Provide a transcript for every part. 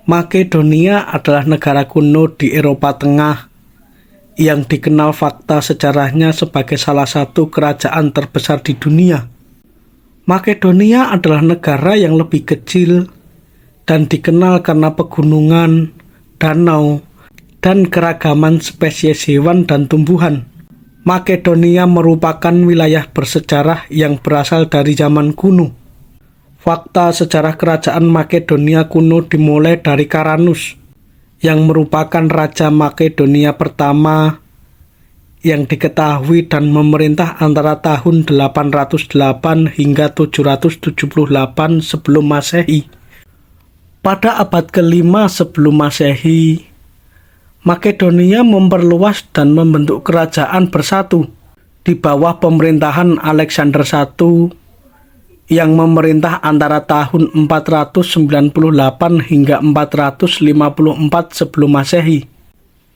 Makedonia adalah negara kuno di Eropa Tengah yang dikenal fakta sejarahnya sebagai salah satu kerajaan terbesar di dunia. Makedonia adalah negara yang lebih kecil dan dikenal karena pegunungan, danau, dan keragaman spesies hewan dan tumbuhan. Makedonia merupakan wilayah bersejarah yang berasal dari zaman kuno. Fakta sejarah kerajaan Makedonia kuno dimulai dari Karanus, yang merupakan Raja Makedonia pertama yang diketahui dan memerintah antara tahun 808 hingga 778 sebelum Masehi. Pada abad ke-5 sebelum Masehi, Makedonia memperluas dan membentuk kerajaan bersatu di bawah pemerintahan Alexander I yang memerintah antara tahun 498 hingga 454 sebelum Masehi.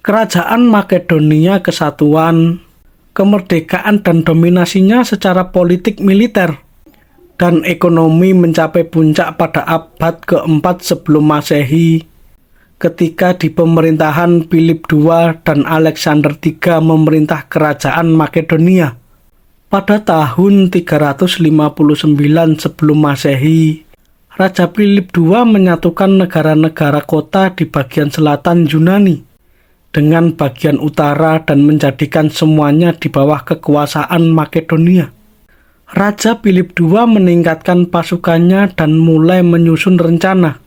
Kerajaan Makedonia kesatuan, kemerdekaan dan dominasinya secara politik, militer, dan ekonomi mencapai puncak pada abad ke-4 sebelum Masehi ketika di pemerintahan Philip II dan Alexander III memerintah kerajaan Makedonia. Pada tahun 359 sebelum Masehi, Raja Philip II menyatukan negara-negara kota di bagian selatan Yunani dengan bagian utara dan menjadikan semuanya di bawah kekuasaan Makedonia. Raja Philip II meningkatkan pasukannya dan mulai menyusun rencana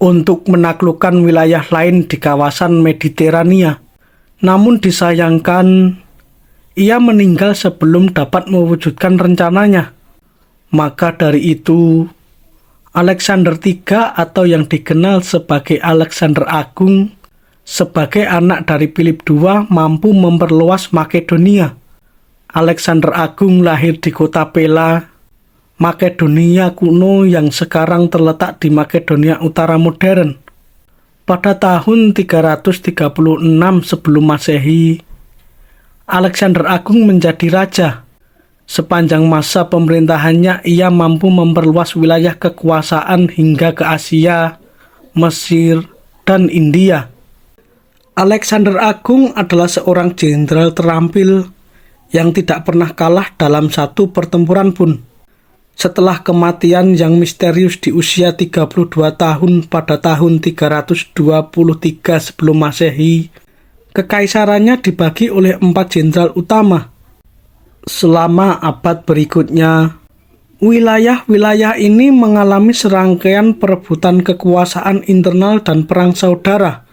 untuk menaklukkan wilayah lain di kawasan Mediterania. Namun disayangkan, ia meninggal sebelum dapat mewujudkan rencananya. Maka dari itu, Alexander III atau yang dikenal sebagai Alexander Agung sebagai anak dari Philip II mampu memperluas Makedonia. Alexander Agung lahir di kota Pella, Makedonia kuno yang sekarang terletak di Makedonia Utara modern. Pada tahun 336 sebelum Masehi, Alexander Agung menjadi raja. Sepanjang masa pemerintahannya, ia mampu memperluas wilayah kekuasaan hingga ke Asia, Mesir, dan India. Alexander Agung adalah seorang jenderal terampil yang tidak pernah kalah dalam satu pertempuran pun. Setelah kematian yang misterius di usia 32 tahun pada tahun 323 sebelum Masehi, kekaisarannya dibagi oleh 4 jenderal utama. Selama abad berikutnya, wilayah-wilayah ini mengalami serangkaian perebutan kekuasaan internal dan perang saudara